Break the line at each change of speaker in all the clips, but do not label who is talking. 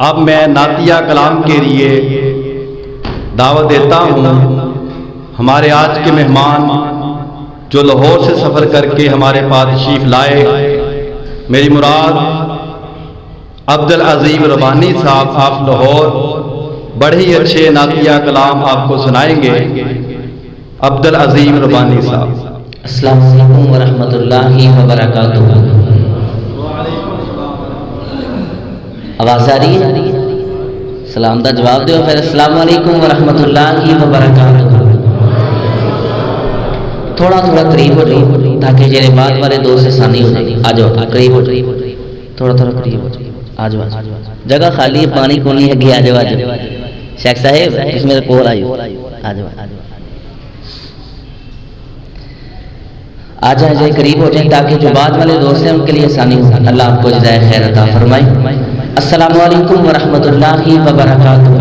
اب میں نعتیہ کلام کے لیے دعوت دیتا ہوں ہمارے آج کے مہمان جو لاہور سے سفر کر کے ہمارے پاس تشریف لائے، میری مراد عبدالعظیم ربانی صاحب آف لاہور بڑے ہی اچھے نعتیہ کلام آپ کو سنائیں گے۔ عبدالعظیم ربانی صاحب۔
السلام علیکم ورحمۃ اللہ وبرکاتہ۔ آواز آ رہی ہے؟ سلام دا جواب دیو پھر۔ السلام علیکم ورحمۃ اللہ وبرکاتہ۔ تھوڑا تھوڑا قریب ہو جاؤ تاکہ جیرے بعد والے دوست آسانی ہو جائے۔ آ جاؤ قریب ہو جاؤ، تھوڑا تھوڑا قریب ہو جاؤ۔ آ جاؤ، جگہ خالی ہے، پانی کو نہیں ہے، گیا آ جاؤ۔ آ جاؤ شیخ صاحب، اس میرے کول آئیو، آ جاؤ آ جائے قریب ہو جائیں تاکہ جو بعد والے دوست ہیں ان کے لیے آسانی ہو۔ اللہ آپ کو جزائے خیر عطا فرمائے۔ السلام علیکم ورحمۃ اللہ وبرکاتہ۔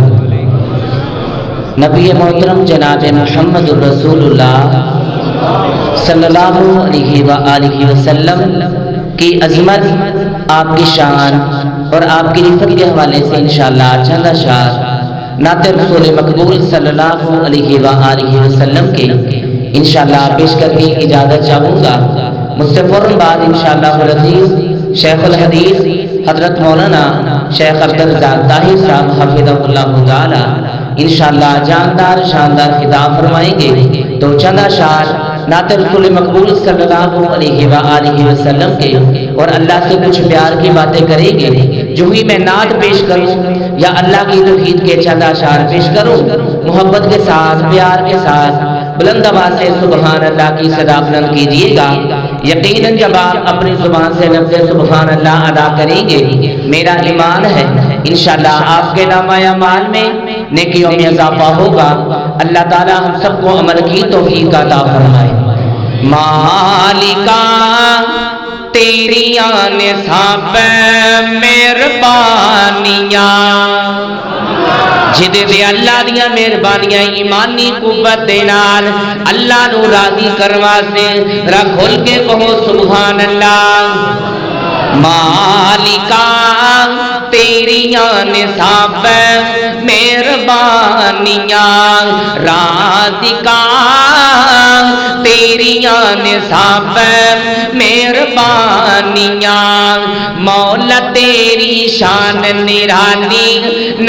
نبی محترم جناب محمد الرسول اللہ صلی اللہ علیہ وآلہ وسلم کی عظمت، آپ کی شان اور آپ کی رفت کے حوالے سے انشاءاللہ چند اشعار نعت رسول مقبول صلی اللہ علیہ وآلہ وسلم کے انشاءاللہ پیش کرنے کی اجازت چاہوں گا۔ مجھ سے فوراً بعد انشاءاللہ العزیز شیخ الحدیث حضرت مولانا شیخ عبدالرزاق طاہر صاحب حفظہ اللہ تعالی انشاءاللہ جاندار شاندار خطاب فرمائیں گے۔ تو چند اشعار نعت رسول مقبول صلی اللہ علیہ وآلہ وسلم کے اور اللہ سے کچھ پیار کی باتیں کریں گے۔ جو ہی میں نعت پیش کروں یا اللہ کی توحید کے چند اشعار پیش کروں، محبت کے ساتھ، پیار کے ساتھ بلند آواز سے سبحان اللہ کی صدا بلند کیجئے گا۔ یقیناً جب آپ اپنی زبان سے لفظ سبحان اللہ ادا کریں گے، میرا ایمان ہے انشاءاللہ آپ کے نامہ اعمال میں نیکیوں میں اضافہ ہوگا۔ اللہ تعالی ہم سب کو عمل کی توفیق عطا فرمائے۔ مالکا تیری نصاب مہربانیاں، جدے دے اللہ دیا مہربانیاں ایمانی قوت دے نال اللہ نو راضی کروا سے ذرا کھول کے کہو سبحان اللہ۔ مالکا تیری نصاب مہربانیاں، رازقا تیری نصاب مہربانیاں، مولا تیری شان نرانی،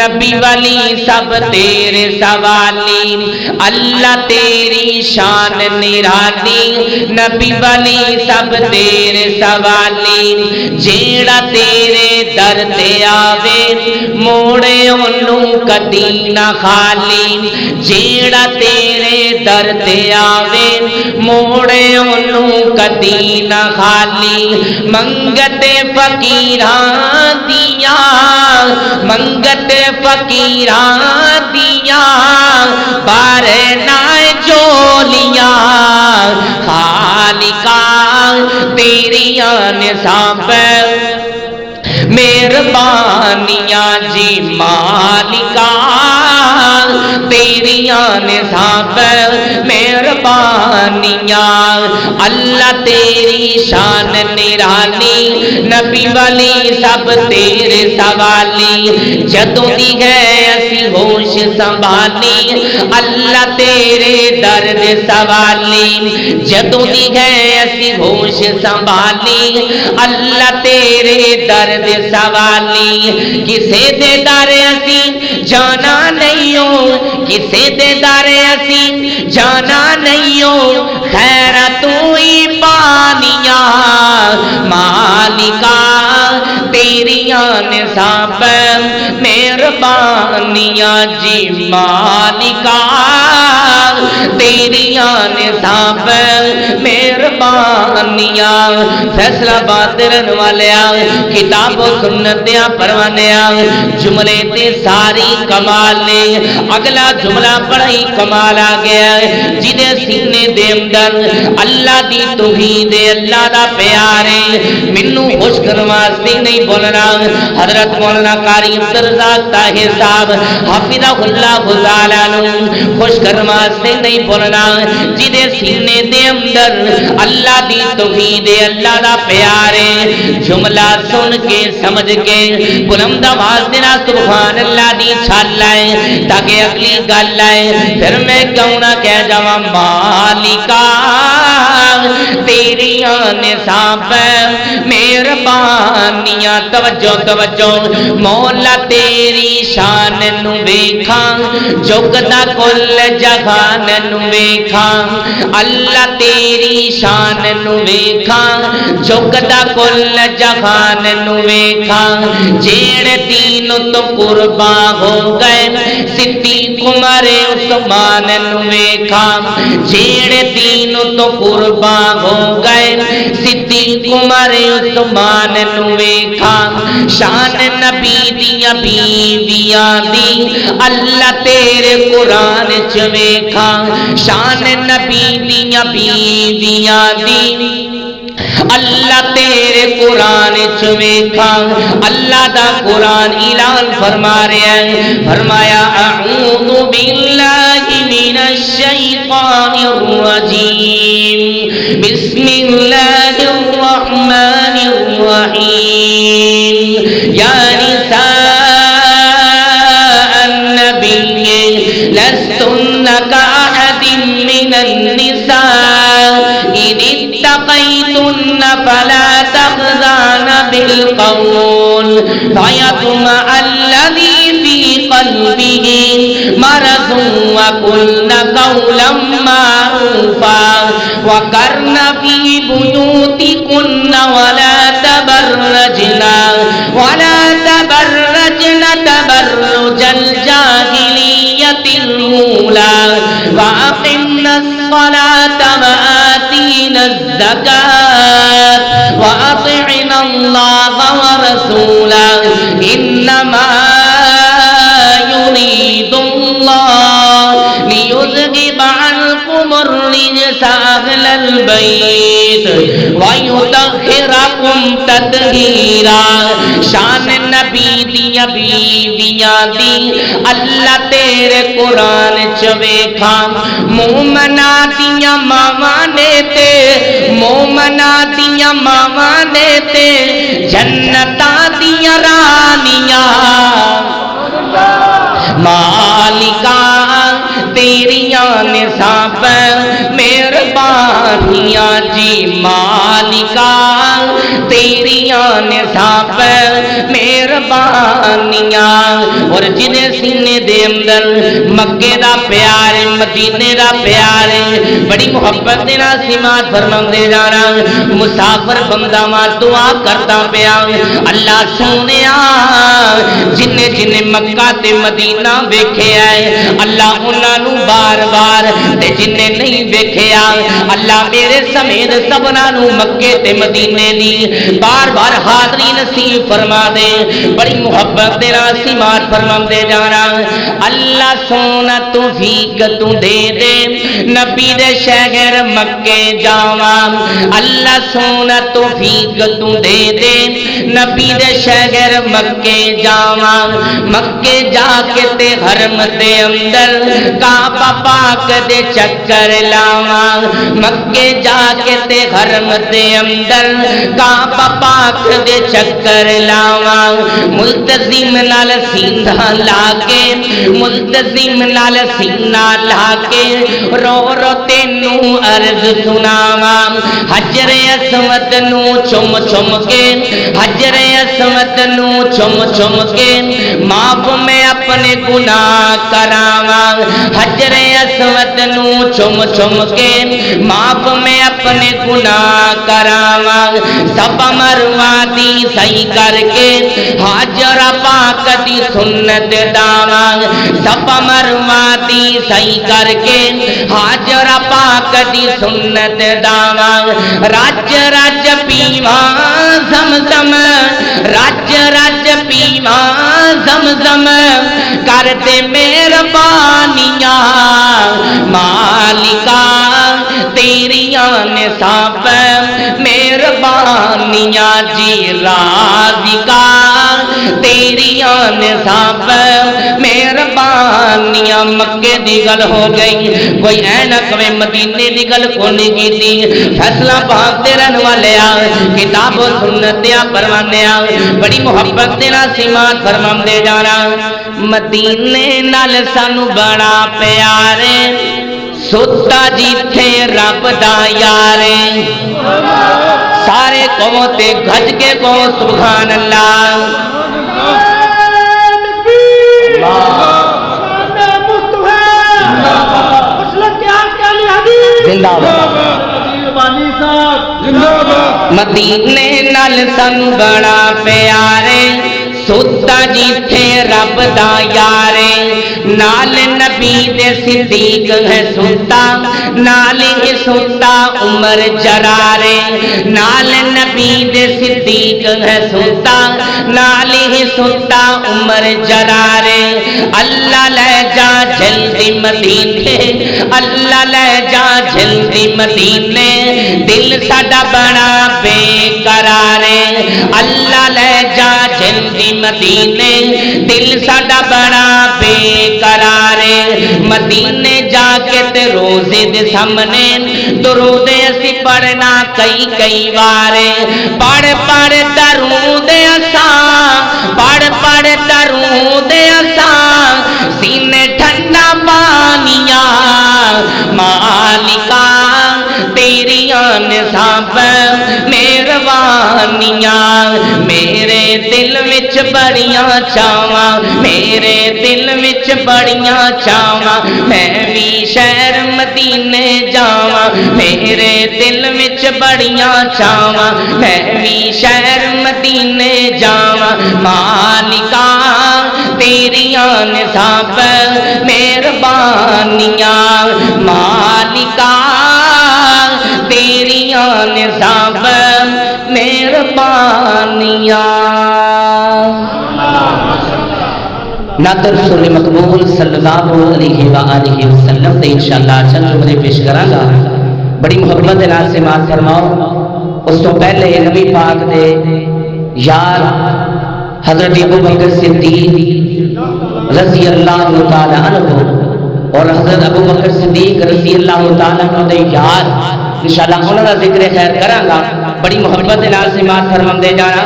نبی ولی سب تیرے سوالی۔ اللہ تیری شان نرانی، نبی ولی سب تیرے سوالی۔ جیڑا تیرے در تے آوے موڑے انہوں کدی نہ خالی، جیڑا تیرے در تے آوے موڑے انہوں کدی نہ خالی۔ منگتے فقیران دیا، منگتے فقیران دیا، بارے نائے جولیاں، خالقہ تیری نصاب مہربانیاں جی، مالکا تیری نصاب مہربانیاں۔ اللہ تیری شان نرانی، نبی ولی سب تیرے سوالی۔ جدوں دی ہے اسی ہوش سنبھالی، اللہ تیرے درد سوالی۔ جدوں دی ہے اسی ہوش سنبھالی، اللہ تیرے درد سوالی۔ کسے دے در اسی جانا نہیں ہو، کسے دے در اسی جانا نہیں ہو، خیر تو ہی پانیاں۔ مالکا تیری نصاب مہربانیاں جی، مالکا تیری نصاب مہربانیاں۔ فیصلہ بات رن والیا کتاب و سنتیاں پروانیا، جملے تے ساری کمال نے، اگلا جملہ بڑا ہی کمال آ گیا ہے۔ جدے سینے دے اندر اللہ دی توحید، اللہ دا پیار ہے، منو خوش کرواستے نہیں بولنا۔ حضرت مولانا قاری عبدالرزاق طاہر صاحب حفظہ اللہ تعالی عنہ خوش کرواستے واسطے نہیں بولنا جدے سینے دے اندر اللہ دی توحید اللہ دا پیار ہے جملہ سن کے سمجھ کے بلند آواز دینا سبحان اللہ دی چھال آئے تاکہ اگلی گل آئے پھر میں کیوں نہ کہہ جاواں مالکا تیریاں نصاب مہربانیاں توجہ توجہ مولا تیری شان نو ویکھاں جگدا کل جہان نو ویکھاں اللہ تیری شان نو ویکھاں جگدا کل جہان نو ویکھاں جیڑے دین تو قربان ہو گئے صدیق عمر عثمان نو ویکھاں جیڑے دین تو قربان ہو گئے صدیق عمر عثمان نو ویکھاں شان نبی دیاں بیویاں دی اللہ تیرے قرآن چ ویکھاں شان نبی دیاں بیویاں دی اللہ تیرے قرآن چ ویکھاں اللہ دا قرآن اعلان فرما رہا ہے فرمایا اعوذ باللہ من الشیطان الرجیم بسم اللہ الرحمن الرحیم یا نساء النبی لستن کأحد من النساء إذ اتقيتن فلا تخضعن بالقول فيطمع الذي في قلبه مرض وقلن قولا معروفا وقرن في بيوتكن ولا تبرجن تبرج الجاهلية الأولى وأقمنا الصلاة وآتينا الزكاة وأطعنا الله ورسوله إنما يريد الله ليذهب عنكم الرجس أهل البيت ويطهركم تطهيرا شان نبی دیاں بیویاں دی اللہ تیرے قرآن چ ویکھاں مومنا دیاں ماواں نے تے مومنا دیاں ماواں نے تے جنتاں دیاں رانیاں مالکا تیریاں نصاب مہربانیاں جی مالکا تیریاں نصاب مہربانیاں اور جنے سینے دے اندر مکے دا پیار مدینے دا پیار بڑی محبت دے نال سماعت فرماندے جانا مسافر بندہ ماں دعا کرتا پیا اللہ سونیا جنے جنے مکہ تے مدینہ ویکھیا ہے اللہ انہاں نو بار بار تے جنے نہیں ویکھیا اللہ میرے سمیت سبنا نو مکے تے مدینے دی بار بار حاضری نصیب فرما دے بڑی محبت دے نال سماعت فرماندے جانا اللہ سونا توفیق تو دے دے نبی دے شہر مکے جاواں اللہ سونا توفیق تو دے دے نبی دے شہر مکے جاواں مکے جا کے تے حرم دے اندر کعبہ پاک دے چکر لاواں مکے جا کے تے حرم دے اندر کعبہ پاک دے چکر لاواں ملتزم نال سینہ لا کے ملتزم نال سینہ لا کے رو رو تینوں عرض سناواں حجر اسود نو چم چم کے حجر اسود نو چم چم کے معاف میں اپنے گناہ کراواں حجر اسود نو چم چم کے معاف میں اپنے گناہ کراواں صفا مروہ دی صحیح کر کے حاجر پاک دی سنت داواں صفا مروہ دی صحیح کر کے حاجر پاک دی سنت داواں رج رج پیواں زمزم رج رج پیواں زمزم کرتے مہربانیاں مالکا تیریاں نصاب مہربانیاں جی رازقا تیریاں نصاب مہربانیاں مہربانیاں مکے دی گل ہو گئی کوئی اینک میں مدینے دی گل کونی کی دی فیصلہ پاک دے رہن والے کتاب و سنتیاں پروانے بڑی محبت دینا سیمان فرمان دے جانا مدینے نال سانو بڑا پیارے ستا جیتھے رب دا یارے سارے قوموں تے گھج کے کو سبحان اللہ زندہ مدینے نال سن بڑا پیارے ستا جیتھے رب دا یارے نال نبی دے صدیق ہے ستا نال ہی ستا عمر جرارے نال نبی دے صدیق ہے ستا نال ہی ستا عمر جرارے اللہ لے جا جلدی مدینے اللہ لے جا جلدی مدینے دل ساڈا بڑا بے قرارے اللہ لے جا جلدی مدینے دل ساڈا بڑا بے قرارے مدینے جا کے تے روزے دے سامنے درود اسی پڑھنا کئی کئی وارے پڑھ پڑھ درود اساں پڑھ پڑھ درود اساں سینے ٹھنڈا پانیاں مالکا تیریاں نصاب مہربانیاں میرے دل وچ بڑیاں چاواں میرے دل وچ بڑیاں چاواں میں بھی شہر مدینے جاواں میرے دل وچ بڑیاں چاواں میں بھی شہر مدینے جاواں مالکا تیریاں نصاب مہربانیاں مالکا تیریاں نصاب مہربانیاں نعت رسول مقبول صلی اللہ علیہ وآلہ وسلم تے انشاءاللہ چند جملے پیش کراں گا بڑی محبت نال سماعت فرماؤ اس تو پہلے نبی پاک دے یار حضرت ابوبکر صدیق رضی اللہ تعالی عنہ اور حضرت ابوبکر صدیق رضی اللہ تعالی عنہ دے یار انشاءاللہ انہاں دا ذکر خیر کراں گا بڑی محبت نال سماعت فرمان دے جانا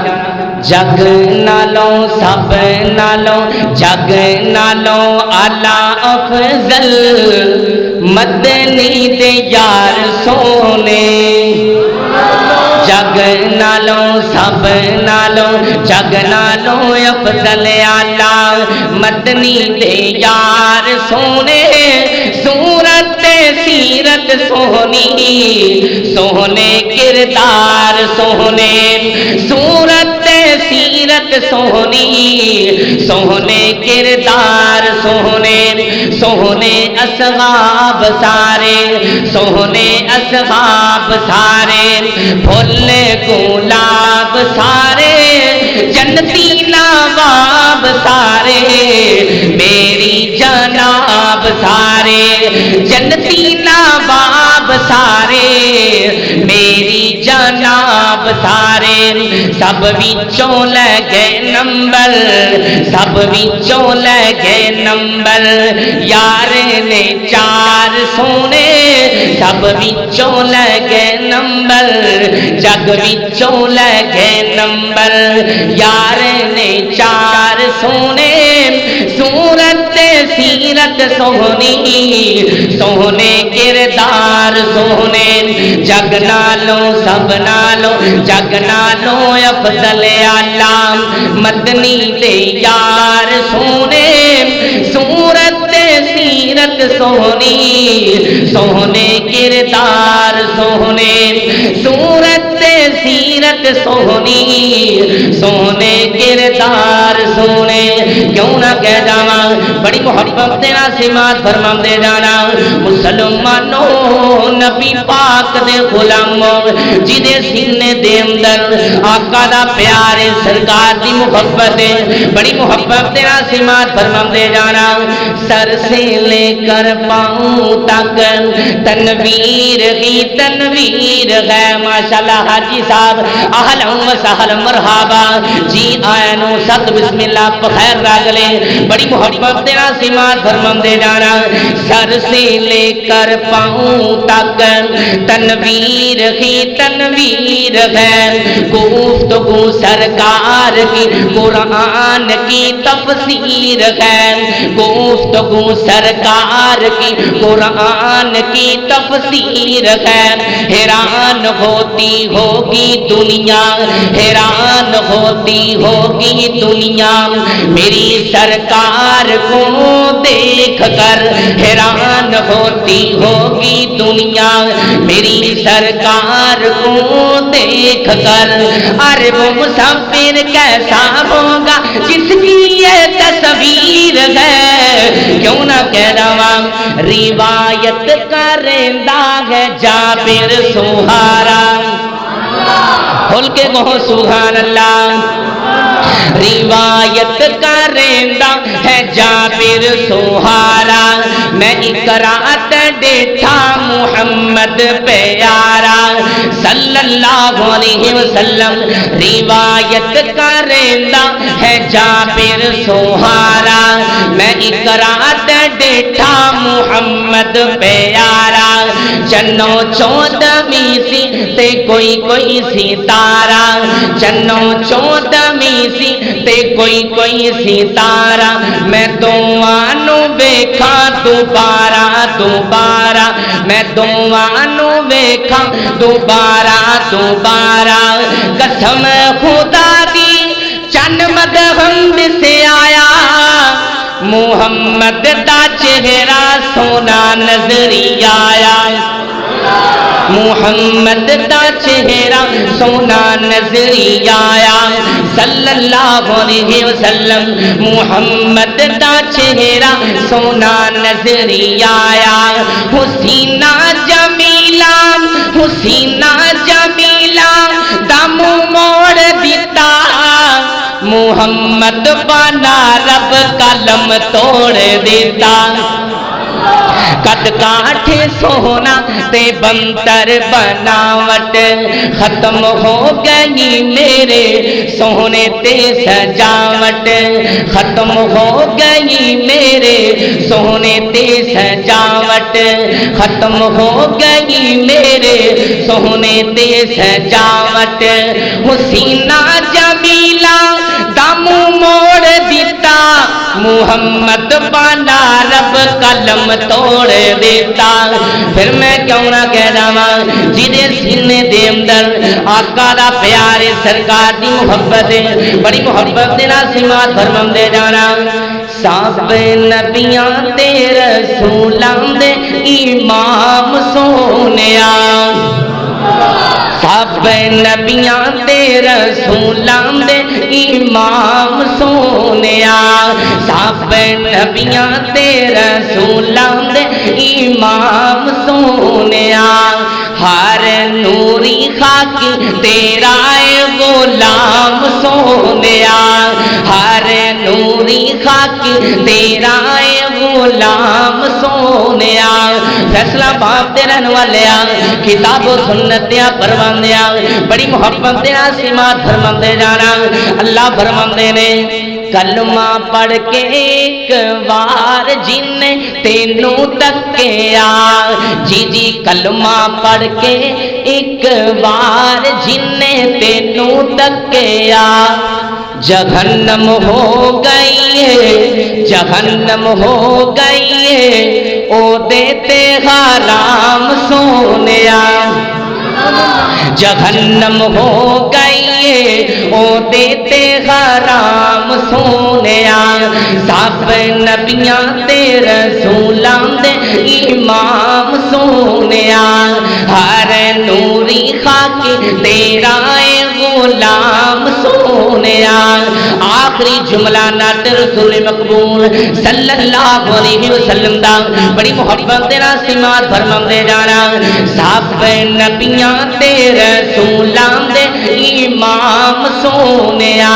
جگ نالوں سب نالوں جگ نالوں اعلی افضل مدنی دے یار سونے جگ نالوں سب نالوں جگ نالوں افضل اعلی مدنی دے یار سونے صورت سیرت سونی سونے کردار سونے صورت سیرت سونی سونے کردار سونے سونے اصحاب سارے سونے اصحاب سارے پھول گلاب سارے جنتی نواب سارے میری جناب سارے جنتی نواب سارے میری جناب سارے سب وچوں لے گئے نمبر سب وچوں لے گئے نمبر یار نے چار سونے سب وچوں لے گئے نمبر جگ وچوں لے گئے نمبر یار نے چار سونے صورت سیرت سونی سونے کردار سونے جگ نالوں سب نالوں جگ نالوں افضل اعلی مدنی دے یار سونے صورت سیرت سونی سونے کردار سونے صورت سیرت سونی سونے کردار سونے کیوں نہ کہہ جاواں بڑی محبت دینا ناصمات فرماندے جانا مسلمانوں نبی پاک دے غلاموں جدے سینے دے اندر آقا دا پیار سرکار دی محبت بڑی محبت دے ناصمات فرماندے جانا سر سے لے کر پاؤں تک تنویر ہی تنویر ہے ماشاءاللہ حاجی صاحب اہلا و سہلا مرحبا جی آئے نو ست بسم اللہ بخیر راگلے بڑی محبت دے ناصمات فرماندے جانا سر سے لے کر پاؤں تک تنویر ہی تنویر ہے گفتگو سرکار کی قرآن کی تفسیر ہے گفتگو سرکار کی قرآن کی تفسیر ہے حیران ہوتی ہوگی دنیا حیران ہوتی ہوگی دنیا میری سرکار کو دیکھ کر حیران ہوتی ہوگی دنیا میری سرکار کو دیکھ کر ارے وہ مسافر کیسا ہوگا جس کی یہ تصویر ہے کیوں نہ کہہ رہا روایت کرندہ ہے جابر سہارا کھول کے کہو سبحان اللہ روایت کرندہ ہے جابر سہارا میں اقرات دیٹھا محمد پیارا صلی اللہ علیہ وسلم روایت کرندہ ہے جابر سہارا میں اقرات دیٹھا محمد پیارا چنو چودھویں سی تے کوئی کوئی ستارہ چنو چودھویں سی تے کوئی کوئی ستارہ میں دوانو بیکھا دوبارہ دوبارہ میں دوانو بیکھا دوبارہ دوبارہ قسم خدا دی چند مدہم سے آیا محمد دا چہرہ سونا نظری آیا محمد دا چہرہ سونا نظری آیا صلی اللہ علیہ وسلم محمد دا چہرہ سونا نظری آیا حسینہ جمیلہ حسینہ جمیلہ دم موڑ دیتا محمد بنا رب قلم توڑ دیتا قد کاٹھ سونا تے بنتر بناوٹ ختم ہو گئی میرے سونے تے سجاوٹ ختم ہو گئی میرے سونے تے سجاوٹ ختم ہو گئی میرے سونے تے سجاوٹ حسینہ جمیلہ دم موڑ دیتا محمد بنا رب قلم توڑ دیتا پھر میں کیوں نہ کہہ رہا جدے سینے دے اندر آقا دا پیار سرکار دی محبت بڑی محبت دے ناصمات فرماندے جانا سب نبیاں تے رسولاں دے امام سونیا سب نبیاں تے رسولاں دے امام سونیا سب نبیاں تے رسولاں دے امام سونیا ہر نوری خاکی تیرا غلام سونیا ہر نوری خاکی تیرا غلام سونیا فیصلہ باپ دے رہن والیا کتاب و سنتیاں پرواندیاں بڑی محبت دے ناصمات فرماندے جانا اللہ فرماندے نے کلمہ پڑھ کے ایک بار جن تینوں تکیا جی جی کلمہ پڑھ کے ایک بار جن تینوں تکیا جہنم ہو گئی ہے جہنم ہو گئی ہے او دیتے حرام سونیا جہنم ہو گئی ہے او دیتے حرام سونیا سب نبیاں تے رسولاں دے امام سونیا ہر نوری خاکی تیرا غلام سونیا آخری جملہ نات رسول مقبول صلی اللہ علیہ وسلم دا بڑی محبت دے ناسمات فرمان دے جانا صاحب نبیاں تے رسولاں دے امام سونیا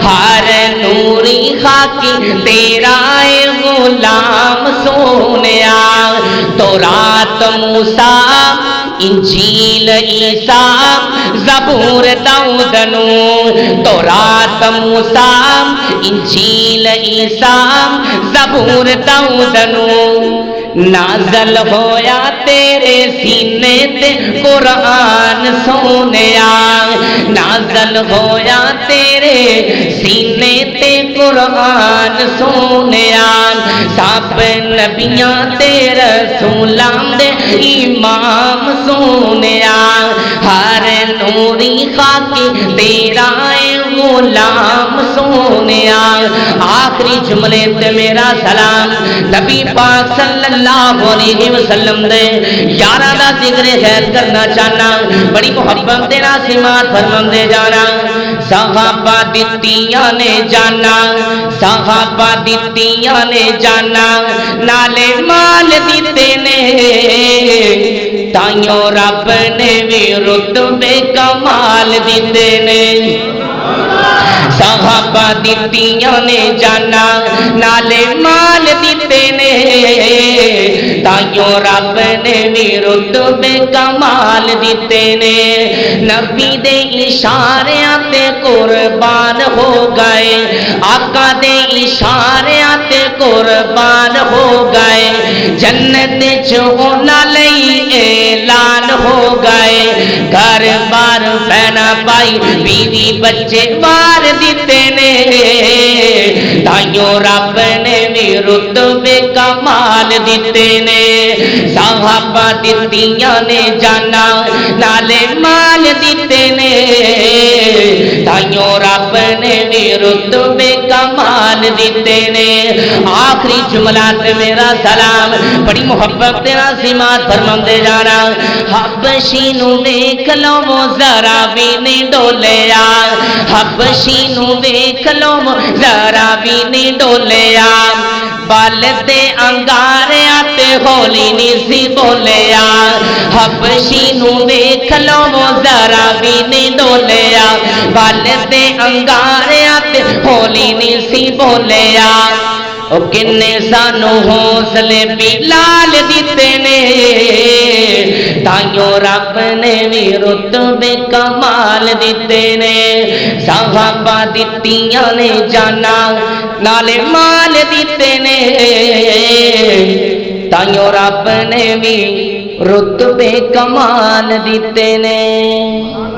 ہر نوری خاکی تیرا اے غلام سونیا تورات موسیٰ انجیل عیسیٰ زبور داؤد نو تورات موسیٰ انجیل عیسیٰ زبور داؤد نو نازل ہویا تیرے سینے تے قرآن سونیا نازل ہویا تیرے سینے تے قرآن سونیا سب نبیاں تے رسولاں دے امام سونیا ہر نوری خاکی تیرا اے غلام سونیا آخری جملے تے میرا سلام نبی پاک صلی اللہ علیہ وسلم دے یارہ دا ذکر خیر کرنا چاہنا بڑی محبت دے ناسمات فرمان دے جانا صحابہ دتیاں نے جانا صحابہ دتیاں نے جانا نالے مال دیتے نے تائیوں رب نے بھی رتبے کمال دیتے نے صحابہ دتیاں نے جانا نالے مال دیتے نے تائیوں رب نے بھی رتبے کمال دیتے نے نبی دے اشاریاں تے قربان ہو گئے آقا دے اشاریاں تے قربان ہو گئے جنت چونا لئی اعلان ہو گئے گھر بار بہنا بھائی بیوی بچے بار دیتے نے تائیوں رب نے بھی رتبے کمال دیتے نے صحابہ دتیاں نے جانا نالے مال دیتے نے تائیوں رب نے بھی رتبے کمال دیتے نے آخری جملات میرا سلام بڑی محبت تیرا سمات فرمان دے جانا حبشی نو دیکھ لو وہ ذرا بھی نہیں ڈولیا حبشی نو دیکھ لو وہ ذرا بھی نہیں ڈولیا بال تے انگاریا تے ہولی نہیں سی بولیا حبشی نو دیکھ لو وہ ذرا بھی نہیں ڈولیا بال تے انگاریا تے ہولی نہیں سی بولیا او کنے سانو حوصلے بلال دیتے نے تائیوں رب نے بھی رتبے کمال دیتے نے صحابہ دتیاں نے جانا نالے مال دیتے نے تائیوں رب نے بھی رتبے کمال دیتے نے